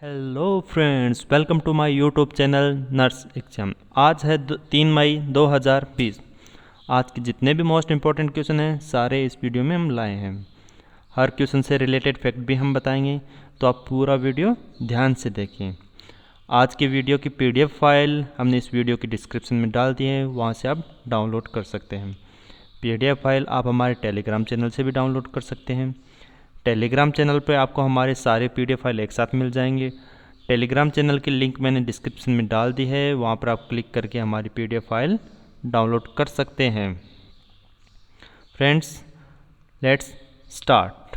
Hello friends, welcome to my YouTube channel nurse exam. आज है 3 मई 2020। आज के जितने भी मोस्ट इम्पॉर्टेंट क्वेश्चन हैं सारे इस वीडियो में हम लाए हैं। हर क्वेश्चन से रिलेटेड फैक्ट भी हम बताएंगे, तो आप पूरा वीडियो ध्यान से देखें। आज के वीडियो की पीडीएफ फाइल हमने इस वीडियो की डिस्क्रिप्शन में डाल दी है, वहाँ से आप डाउनलोड कर सकते हैं। पीडीएफ फाइल आप हमारे टेलीग्राम चैनल से भी डाउनलोड कर सकते हैं। टेलीग्राम चैनल पे आपको हमारे सारे पीडीएफ फाइल एक साथ मिल जाएंगे। टेलीग्राम चैनल की लिंक मैंने डिस्क्रिप्शन में डाल दी है, वहाँ पर आप क्लिक करके हमारी पीडीएफ फाइल डाउनलोड कर सकते हैं। Friends, let's start.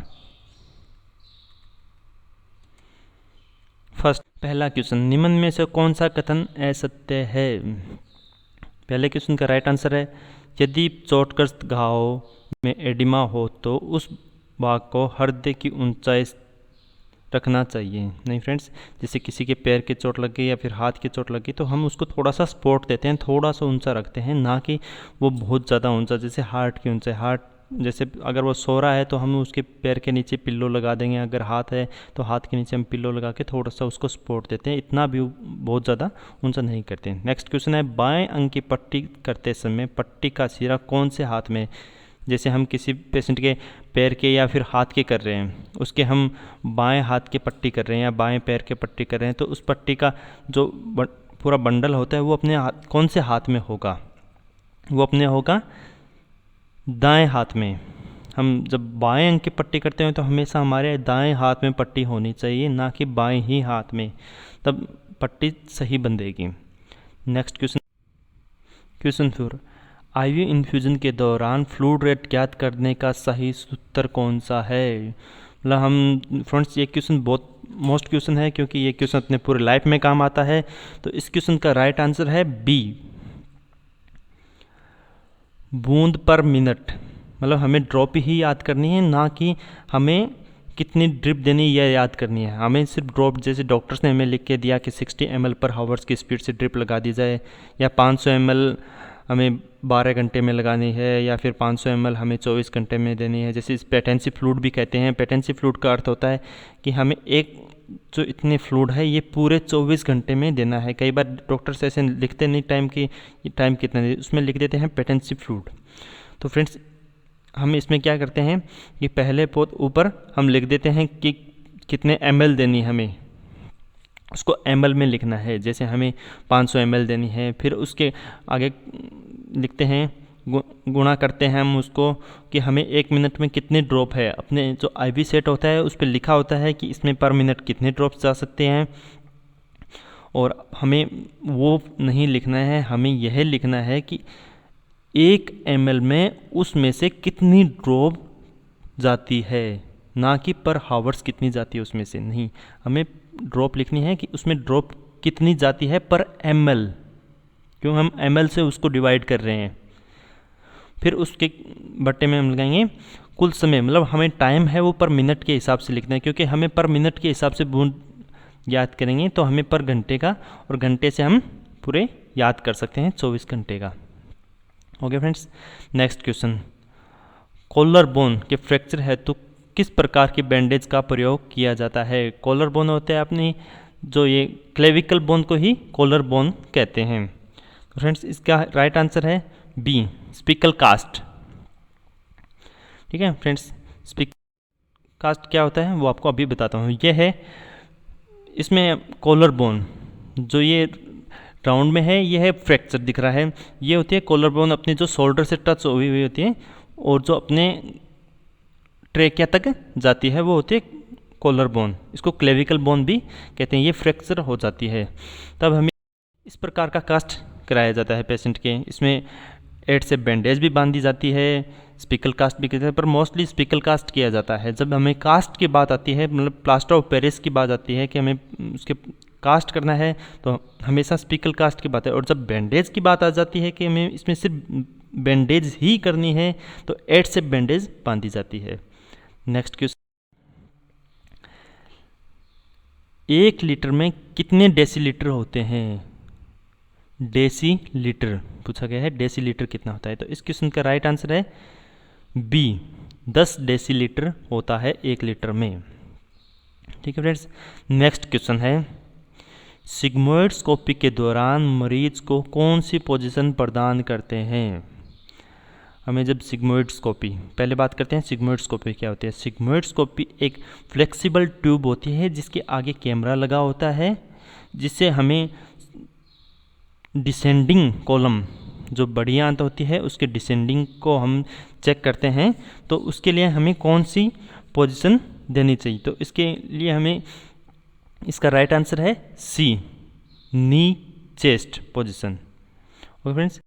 फर्स्ट, पहला क्वेश्चन, निम्न में से कौन सा कथन असत्य है? पहले क्वेश्चन का राइट आंसर है, यदि चोटग्रस्त घाव में एडिमा हो तो उस भाग को हृदय की ऊंचाई रखना चाहिए। नहीं फ्रेंड्स, जैसे किसी के पैर की चोट लग गई या फिर हाथ की चोट लग गई तो हम उसको थोड़ा सा सपोर्ट देते हैं, थोड़ा सा ऊंचा रखते हैं, ना कि वो बहुत ज़्यादा ऊंचा। जैसे हार्ट की ऊंचाई, हार्ट जैसे अगर वो सो रहा है तो हम उसके पैर के नीचे पिल्लो लगा देंगे, अगर हाथ है तो हाथ के नीचे हम पिल्लो लगा के थोड़ा सा उसको सपोर्ट देते हैं, इतना भी बहुत ज़्यादा ऊंचा नहीं करते हैं। नेक्स्ट क्वेश्चन है, बाएं अंग की पट्टी करते समय पट्टी का सिरा कौन से हाथ में? जैसे हम किसी पेशेंट के पैर के या फिर हाथ के कर रहे हैं, उसके हम बाएं हाथ के पट्टी कर रहे हैं या बाएं पैर के पट्टी कर रहे हैं, तो उस पट्टी का जो पूरा बंडल होता है वो अपने कौन से हाथ में होगा? वो अपने होगा दाएं हाथ में। हम जब बाएं अंग की पट्टी करते हैं तो हमेशा हमारे दाएं हाथ में पट्टी होनी चाहिए, ना कि बाएं ही हाथ में, तब पट्टी सही बंधेगी। नेक्स्ट क्वेश्चन 4, आईवी इन्फ्यूजन के दौरान फ्लूइड रेट ज्ञात करने का सही सूत्र कौन सा है? मतलब हम फ्रेंड्स, ये क्वेश्चन बहुत मोस्ट क्वेश्चन है, क्योंकि ये क्वेश्चन अपने पूरे लाइफ में काम आता है। तो इस क्वेश्चन का राइट आंसर है बी, बूंद पर मिनट। मतलब हमें ड्रॉप ही याद करनी है, ना कि हमें कितनी ड्रिप देनी है यह याद करनी है। हमें सिर्फ ड्रॉप, जैसे डॉक्टर्स ने हमें लिख के दिया कि 60 ml पर हावर्स की स्पीड से ड्रिप लगा दी जाए, या 500 ml हमें 12 घंटे में लगानी है, या फिर 500 ml हमें 24 घंटे में देनी है। जैसे इस पेटेंसी फ्लूइड भी कहते हैं। पेटेंसी फ्लूइड का अर्थ होता है कि हमें एक जो इतने फ्लूइड है ये पूरे 24 घंटे में देना है। कई बार डॉक्टर्स ऐसे लिखते नहीं टाइम की, टाइम कितना दे, उसमें लिख देते हैं पेटेंसी फ्लूइड। तो फ्रेंड्स, हम इसमें क्या करते हैं कि पहले बहुत ऊपर हम लिख देते हैं कि कितने ml देनी है, हमें उसको ml में लिखना है। जैसे हमें 500 ml देनी है, फिर उसके आगे लिखते हैं, गुणा करते हैं हम उसको कि हमें 1 मिनट में कितने ड्रॉप है। अपने जो आईवी सेट होता है उस पर लिखा होता है कि इसमें पर मिनट कितने ड्रॉप्स जा सकते हैं, और हमें वो नहीं लिखना है, हमें यह लिखना है कि 1 ml में उसमें से कितनी ड्रॉप जाती है, ना कि पर हावर्स कितनी जाती है उसमें से। नहीं, हमें ड्रॉप लिखनी है कि उसमें ड्रॉप कितनी जाती है पर ml, क्यों हम ml से उसको डिवाइड कर रहे हैं। फिर उसके बट्टे में हम लगाएंगे कुल समय, मतलब हमें टाइम है वो पर मिनट के हिसाब से लिखना है, क्योंकि हमें पर मिनट के हिसाब से बूंद याद करेंगे तो हमें पर घंटे का, और घंटे से हम पूरे याद कर सकते हैं 24 घंटे का। Okay friends, next question, collar bone के फ्रैक्चर है तो किस प्रकार की बैंडेज का प्रयोग किया जाता है? कॉलर बोन होते हैं अपनी जो ये क्लेविकल बोन को ही कॉलर बोन कहते हैं। तो फ्रेंड्स, इसका राइट आंसर है बी, स्पिकल कास्ट। ठीक है फ्रेंड्स, स्पिकल कास्ट क्या होता है वो आपको अभी बताता हूँ। यह है, इसमें कॉलर बोन जो ये राउंड में है, ये है फ्रैक्चर दिख रहा है, ये होती है कॉलर बोन, अपनी जो शोल्डर से टच हुई हुई होती है और जो अपने ट्रेकिया तक जाती है वो होती है कॉलर बोन। इसको क्लेविकल बोन भी कहते हैं। ये फ्रैक्चर हो जाती है तब हमें इस प्रकार का कास्ट कराया जाता है पेशेंट के। इसमें एड से बैंडेज भी बांधी जाती है, स्पिकल कास्ट भी कहते हैं, पर मोस्टली स्पिकल कास्ट किया जाता है। जब हमें कास्ट की बात आती है, मतलब प्लास्टर ऑफ पेरिस की बात आती है कि हमें उसके कास्ट करना है, तो हमेशा स्पिकल कास्ट की बात है। और जब बैंडेज की बात आ जाती है कि हमें इसमें सिर्फ बैंडेज ही करनी है, तो एड से बैंडेज बांधी जाती है। नेक्स्ट क्वेश्चन, 1 लीटर में कितने डेसीलीटर होते हैं? डेसीलीटर पूछा गया है, डेसीलीटर कितना होता है? तो इस क्वेश्चन का राइट आंसर है बी, 10 डेसीलीटर होता है 1 लीटर में। ठीक है फ्रेंड्स। नेक्स्ट क्वेश्चन है, सिग्मोइडस्कोपी के दौरान मरीज को कौन सी पोजीशन प्रदान करते हैं। हमें जब सिग्मोइडस्कोपी, पहले बात करते हैं सिग्मोइडस्कोपी क्या होती है। सिग्मोइडस्कोपी एक फ्लेक्सिबल ट्यूब होती है जिसके आगे कैमरा लगा होता है, जिससे हमें डिसेंडिंग कॉलम, जो बड़ी आंत होती है उसके डिसेंडिंग को हम चेक करते हैं। तो उसके लिए हमें कौन सी पोजीशन देनी चाहिए, तो इसके लिए हमें, इसका राइट आंसर है C, knee chest position. Okay friends,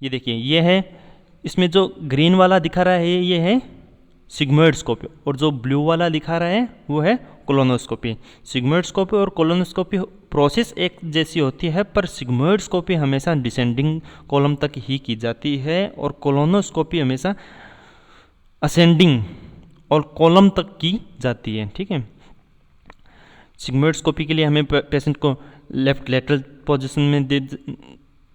ये देखिए ये है, इसमें जो ग्रीन वाला दिखा रहा है ये है सिग्मोइडस्कोपी, और जो ब्लू वाला दिखा रहा है वो है कोलोनोस्कोपी। सिग्मोइडस्कोपी और कोलोनोस्कोपी प्रोसेस एक जैसी होती है, पर सिग्मोइडस्कोपी हमेशा डिसेंडिंग कॉलम तक ही की जाती है और कोलोनोस्कोपी हमेशा असेंडिंग और कॉलम तक की जाती है। ठीक है, सिग्मोइडस्कोपी के लिए हमें पेशेंट को लेफ्ट लेटरल पोजीशन में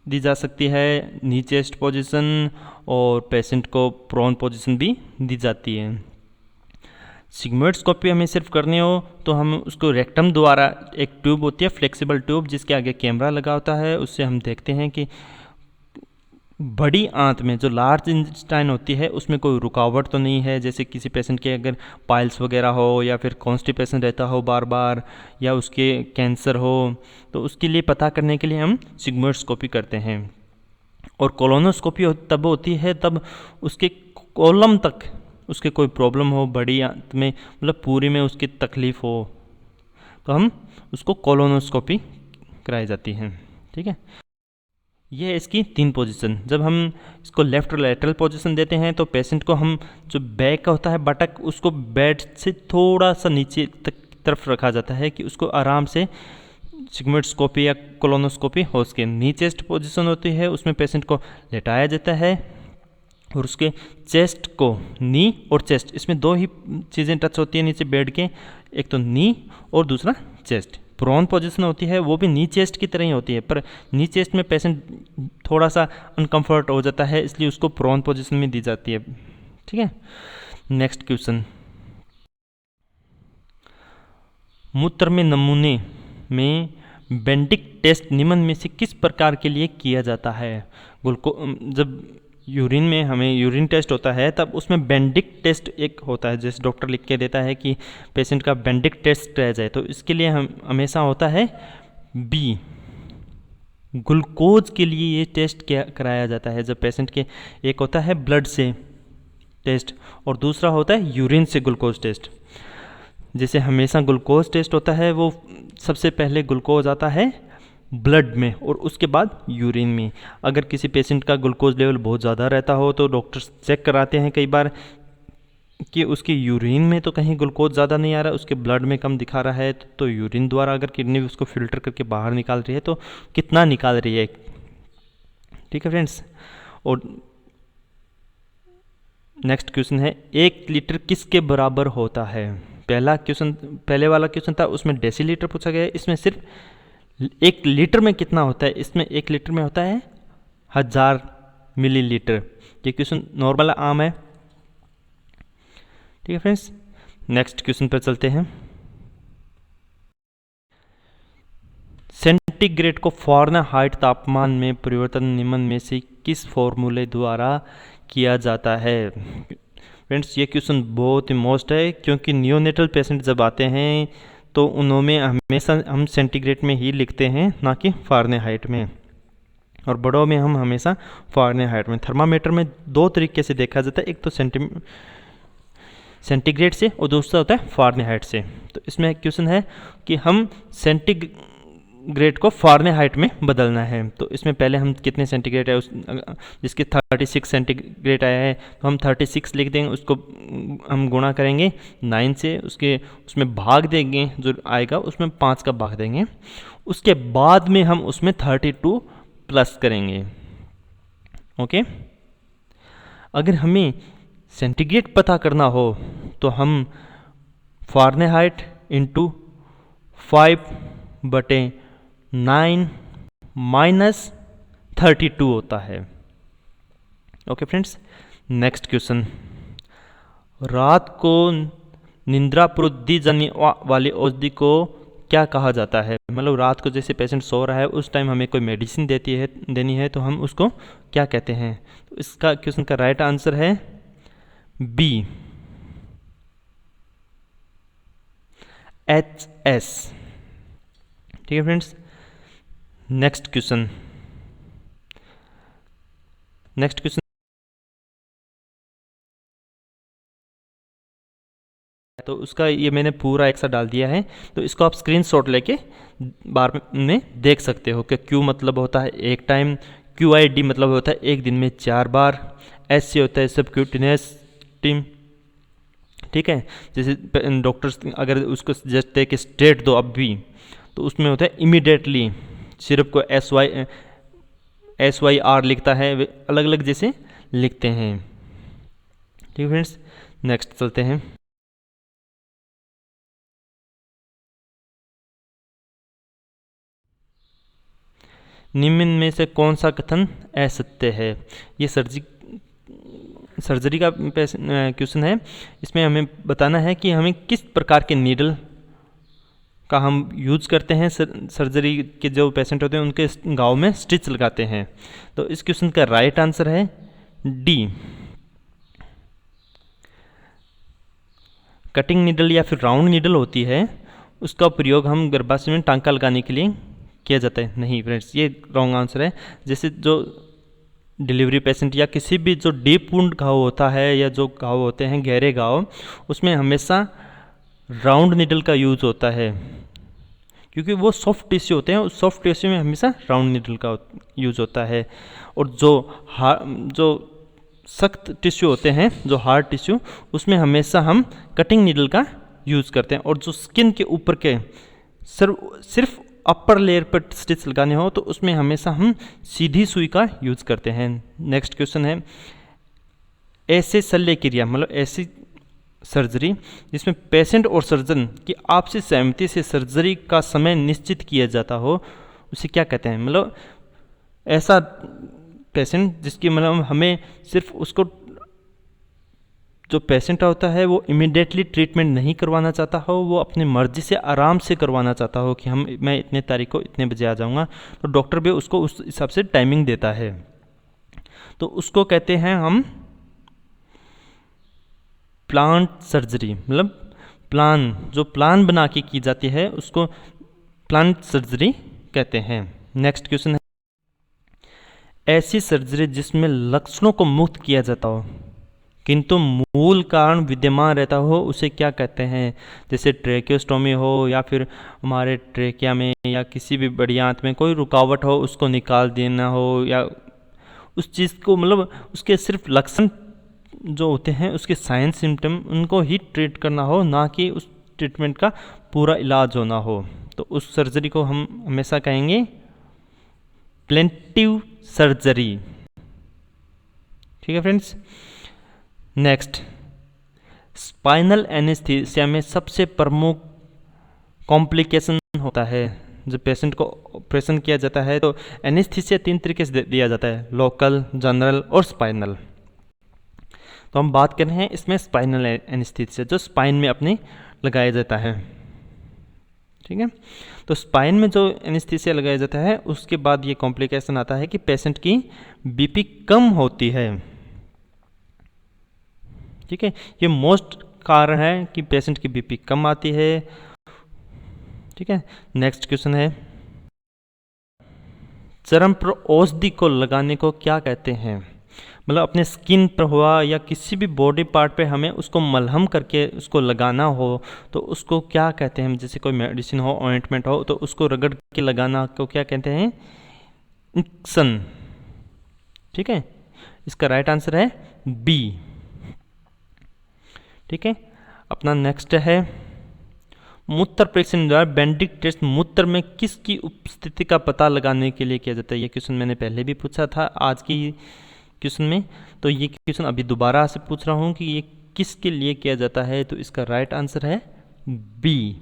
दी जा सकती है, नी चेस्ट पोजीशन, और पेशेंट को प्रोन पोजीशन भी दी जाती है। सिग्मोइडस्कोपी हमें सिर्फ करनी हो तो हम उसको रेक्टम द्वारा, एक ट्यूब होती है फ्लेक्सिबल ट्यूब जिसके आगे कैमरा लगा होता है, उससे हम देखते हैं कि बड़ी आंत में जो लार्ज इंटेस्टाइन होती है उसमें कोई रुकावट तो नहीं है। जैसे किसी पेशेंट के अगर पाइल्स वगैरह हो या फिर कॉन्स्टिपेशन रहता हो बार बार, या उसके कैंसर हो, तो उसके लिए पता करने के लिए हम सिग्मोइडस्कोपी करते हैं। और कोलोनोस्कोपी तब होती है तब उसके कॉलम तक उसके कोई प्रॉब्लम हो, बड़ी आंत में मतलब पूरी में उसकी तकलीफ हो, तो हम उसको कोलोनोस्कोपी कराई जाती है। ठीक है, ये है इसकी 3 पोजीशन। जब हम इसको लेफ्ट लैटरल पोजीशन देते हैं तो पेशेंट को हम जो बैक का होता है बटक, उसको बेड से थोड़ा सा नीचे तक तरफ रखा जाता है कि उसको आराम से सिग्मोइडस्कोपी या कोलोनोस्कोपी हो सके। नी चेस्ट पोजीशन होती है उसमें पेशेंट को लेटाया जाता है और उसके चेस्ट को, नी और चेस्ट, इसमें 2 ही चीज़ें टच होती है नीचे बेड के, एक तो नी और दूसरा चेस्ट। प्रोन पोजीशन होती है वो भी नी चेस्ट की तरह ही होती है, पर नी चेस्ट में पेशेंट थोड़ा सा अनकंफर्ट हो जाता है, इसलिए उसको प्रोन पोजीशन में दी जाती है। ठीक है, नेक्स्ट क्वेश्चन, मूत्र में नमूने में बेंडिक टेस्ट निम्न में से किस प्रकार के लिए किया जाता है। जब यूरिन में हमें यूरिन टेस्ट होता है तब उसमें बेंडिक टेस्ट एक होता है, जैसे डॉक्टर लिख के देता है कि पेशेंट का बेंडिक टेस्ट रह जाए, तो इसके लिए हम हमेशा होता है बी, ग्लूकोज के लिए ये टेस्ट क्या कराया जाता है। जब पेशेंट के, एक होता है ब्लड से टेस्ट और दूसरा होता है यूरिन से ग्लूकोज टेस्ट। जैसे हमेशा ग्लूकोज टेस्ट होता है वो सबसे पहले ग्लूकोज आता है ब्लड में और उसके बाद यूरिन में। अगर किसी पेशेंट का ग्लूकोज लेवल बहुत ज़्यादा रहता हो तो डॉक्टर्स चेक कराते हैं कई बार कि उसकी यूरिन में तो कहीं ग्लूकोज ज़्यादा नहीं आ रहा, उसके ब्लड में कम दिखा रहा है, तो यूरिन द्वारा अगर किडनी उसको फिल्टर करके बाहर निकाल रही है तो कितना निकाल रही है। ठीक है फ्रेंड्स, और नेक्स्ट क्वेश्चन है, 1 लीटर किसके बराबर होता है। पहले वाला क्वेश्चन था उसमें डेसीलीटर पूछा गया है, इसमें सिर्फ 1 लीटर में कितना होता है, इसमें 1 लीटर में होता है 1000 मिलीलीटर। ये क्वेश्चन नॉर्मल आम है। ठीक है फ्रेंड्स, नेक्स्ट क्वेश्चन पर चलते हैं। सेंटीग्रेड को फ़ारेनहाइट तापमान में परिवर्तन निम्न में से किस फॉर्मूले द्वारा किया जाता है। फ्रेंड्स, ये क्वेश्चन बहुत ही मोस्ट है, क्योंकि नियोनेटल पेशेंट जब आते हैं तो उनमें हमेशा हम सेंटीग्रेड में ही लिखते हैं, ना कि फ़ारेनहाइट में, और बड़ों में हम हमेशा फ़ारेनहाइट में। थर्मामीटर में 2 तरीके से देखा जाता है, एक तो सेंटीग्रेड से और दूसरा होता है फ़ारेनहाइट से। तो इसमें क्वेश्चन है कि हम सेंटीग्रेड को फ़ारेनहाइट में बदलना है, तो इसमें पहले हम कितने सेंटीग्रेड है जिसके 36 सेंटीग्रेड आया है तो हम 36 लिख देंगे, उसको हम गुणा करेंगे 9 से, उसमें भाग देंगे, जो आएगा उसमें 5 का भाग देंगे, उसके बाद में हम उसमें 32 प्लस करेंगे। ओके, अगर हमें सेंटीग्रेड पता करना हो तो हम फ़ारेनहाइट इंटू 5/9 माइनस 32 होता है। ओके फ्रेंड्स, नेक्स्ट क्वेश्चन, रात को निंद्रापूर्वक दी जाने वाली औषधि को क्या कहा जाता है? मतलब रात को जैसे पेशेंट सो रहा है उस टाइम हमें कोई मेडिसिन देनी है तो हम उसको क्या कहते हैं? तो इसका क्वेश्चन का राइट आंसर है बी, HS। ठीक है फ्रेंड्स, नेक्स्ट क्वेश्चन तो उसका ये मैंने पूरा एक साथ डाल दिया है, तो इसको आप स्क्रीनशॉट लेके बार में देख सकते हो कि क्यू मतलब होता है एक टाइम, QID मतलब होता है एक दिन में 4 बार, SC होता है सबक्यूटिनियस टीम। ठीक है, जैसे डॉक्टर्स अगर उसको सजेस्ट है कि स्टेट दो अब भी, तो उसमें होता है इमीडिएटली, सिर्फ को SYR लिखता है, वे अलग अलग जैसे लिखते हैं। ठीक है फ्रेंड्स, नेक्स्ट चलते हैं। निम्न में से कौन सा कथन असत्य है? ये सर्जरी का क्वेश्चन है। इसमें हमें बताना है कि हमें किस प्रकार के नीडल का हम यूज करते हैं सर्जरी के जो पेशेंट होते हैं उनके घाव में स्टिच लगाते हैं। तो इस क्वेश्चन का राइट आंसर है डी, कटिंग नीडल या फिर राउंड नीडल होती है, उसका प्रयोग हम गर्भाशय में टांका लगाने के लिए किया जाता है। नहीं फ्रेंड्स, ये रॉन्ग आंसर है। जैसे जो डिलीवरी पेशेंट या किसी भी जो डीप वुंड घाव होता है या जो घाव होते हैं गहरे घाव, उसमें हमेशा राउंड नीडल का यूज होता है, क्योंकि वो सॉफ्ट टिश्यू होते हैं, उस सॉफ्ट टिश्यू में हमेशा राउंड नीडल का यूज होता है। और जो सख्त टिश्यू होते हैं, जो हार्ड टिश्यू, उसमें हमेशा हम कटिंग नीडल का यूज़ करते हैं। और जो स्किन के ऊपर के सिर्फ अपर लेयर पर स्टिच लगाने हो तो उसमें हमेशा हम सीधी सुई का यूज़ करते हैं। नेक्स्ट क्वेश्चन है, ऐसे शल्य क्रिया मतलब ऐसी सर्जरी जिसमें पेशेंट और सर्जन की आपसी सहमति से सर्जरी का समय निश्चित किया जाता हो, उसे क्या कहते हैं? मतलब ऐसा पेशेंट जिसकी मतलब हमें सिर्फ उसको, जो पेशेंट होता है वो इमीडिएटली ट्रीटमेंट नहीं करवाना चाहता हो, वो अपनी मर्जी से आराम से करवाना चाहता हो कि मैं इतने तारीख को इतने बजे आ जाऊंगा, तो डॉक्टर भी उसको उस हिसाब से टाइमिंग देता है, तो उसको कहते हैं हम प्लान सर्जरी। मतलब जो प्लान बना के की जाती है उसको प्लान सर्जरी कहते हैं। नेक्स्ट क्वेश्चन है, ऐसी सर्जरी जिसमें लक्षणों को मुक्त किया जाता हो किंतु मूल कारण विद्यमान रहता हो, उसे क्या कहते हैं? जैसे ट्रेकियोस्टोमी हो या फिर हमारे ट्रेकिया में या किसी भी बड़ी आंत में कोई रुकावट हो उसको निकाल देना हो, या उस चीज़ को मतलब उसके सिर्फ लक्षण जो होते हैं उसके साइन सिम्टम उनको ही ट्रीट करना हो, ना कि उस ट्रीटमेंट का पूरा इलाज होना हो, तो उस सर्जरी को हम हमेशा कहेंगे प्लेंटिव सर्जरी। ठीक है फ्रेंड्स, नेक्स्ट, स्पाइनल एनेस्थीसिया में सबसे प्रमुख कॉम्प्लिकेशन होता है जब पेशेंट को ऑपरेशन किया जाता है, तो एनेस्थीसिया 3 तरीके से दिया जाता है, लोकल, जनरल और स्पाइनल। तो हम बात कर रहे हैं इसमें स्पाइनल एनेस्थीसिया, जो स्पाइन में अपने लगाया जाता है। ठीक है, तो स्पाइन में जो एनेस्थीसिया लगाया जाता है उसके बाद ये कॉम्प्लिकेशन आता है कि पेशेंट की बीपी कम होती है। ठीक है, ये मोस्ट कारण है कि पेशेंट की बीपी कम आती है। ठीक है, नेक्स्ट क्वेश्चन है, चर्म पर औषधि को लगाने को क्या कहते हैं? मतलब अपने स्किन पर हुआ या किसी भी बॉडी पार्ट पे हमें उसको मलहम करके उसको लगाना हो तो उसको क्या कहते हैं? जैसे कोई मेडिसिन हो, ऑइंटमेंट हो, तो उसको रगड़ के लगाना को क्या कहते हैं? इंजेक्शन। ठीक है, इसका राइट आंसर है बी। ठीक है, अपना नेक्स्ट है, मूत्र परीक्षण द्वारा बेंडिक टेस्ट मूत्र में किसकी उपस्थिति का पता लगाने के लिए किया जाता है? ये क्वेश्चन मैंने पहले भी पूछा था आज की क्वेश्चन में, तो ये क्वेश्चन अभी दोबारा से पूछ रहा हूँ कि ये किसके लिए किया जाता है, तो इसका राइट आंसर है बी।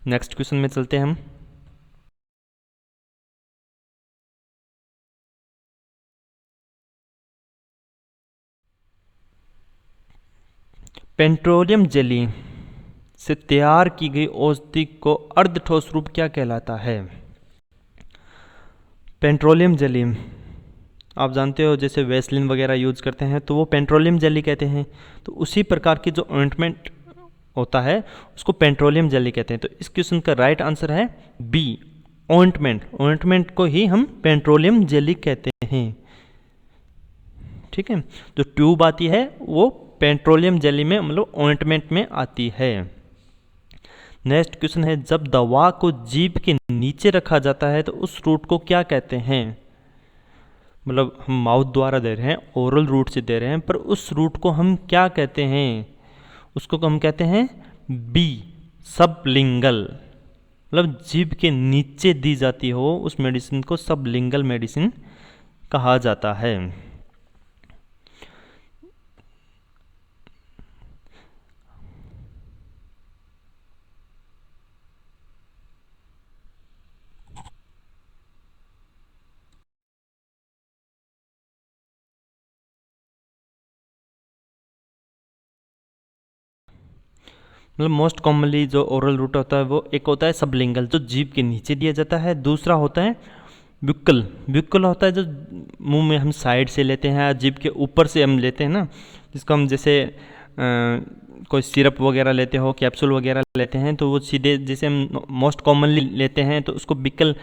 नेक्स्ट क्वेश्चन में चलते हैं हम। पेट्रोलियम जेली से तैयार की गई औषधि को अर्ध ठोस रूप क्या कहलाता है? पेट्रोलियम जेली आप जानते हो, जैसे वैसलीन वगैरह यूज करते हैं तो वो पेट्रोलियम जेली कहते हैं। तो उसी प्रकार की जो ऑइंटमेंट होता है उसको पेट्रोलियम जेली कहते हैं। तो इस क्वेश्चन का राइट आंसर है बी, ऑइंटमेंट। ऑइंटमेंट को ही हम पेट्रोलियम जेली कहते हैं। ठीक है, जो ट्यूब आती है वो पेट्रोलियम जेली में मतलब ऑइंटमेंट में आती है। नेक्स्ट क्वेश्चन है, जब दवा को जीभ के नीचे रखा जाता है तो उस रूट को क्या कहते हैं? मतलब हम माउथ द्वारा दे रहे हैं, ओरल रूट से दे रहे हैं, पर उस रूट को हम क्या कहते हैं? उसको हम कहते हैं बी, सबलिंगल। मतलब जीभ के नीचे दी जाती हो उस मेडिसिन को सबलिंगल मेडिसिन कहा जाता है। मतलब मोस्ट कॉमनली जो ओरल रूट होता है वो एक होता है सबलिंगल, जो जीभ के नीचे दिया जाता है। दूसरा होता है ब्यूकल। ब्यूकल होता है जो मुंह में हम साइड से लेते हैं, जीभ के ऊपर से हम लेते हैं ना, जिसको हम जैसे कोई सिरप वगैरह लेते हो, कैप्सूल वगैरह लेते हैं, तो वो सीधे जैसे हम मोस्ट कॉमनली लेते हैं तो उसको बिकल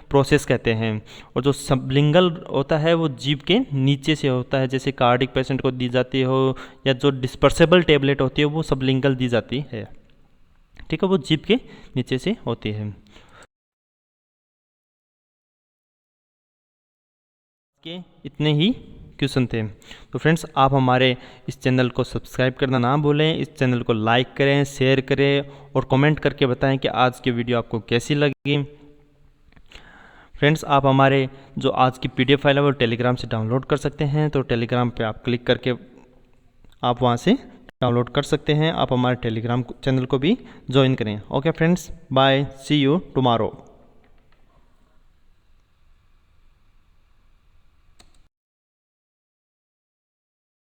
प्रोसेस कहते हैं। और जो सबलिंगल होता है वो जीभ के नीचे से होता है, जैसे कार्डिक पेशेंट को दी जाती हो या जो डिस्पर्सेबल टेबलेट होती है वो सबलिंगल दी जाती है। ठीक है, वो जीभ के नीचे से होती है। के इतने ही क्वेश्चन थे। तो फ्रेंड्स, आप हमारे इस चैनल को सब्सक्राइब करना ना भूलें, इस चैनल को लाइक करें, शेयर करें और कमेंट करके बताएं कि आज की वीडियो आपको कैसी लगी। फ्रेंड्स, आप हमारे जो आज की PDF फाइल है वो टेलीग्राम से डाउनलोड कर सकते हैं। तो टेलीग्राम पे आप क्लिक करके आप वहाँ से डाउनलोड कर सकते हैं। आप हमारे टेलीग्राम चैनल को भी ज्वाइन करें। Okay friends, bye, see you tomorrow.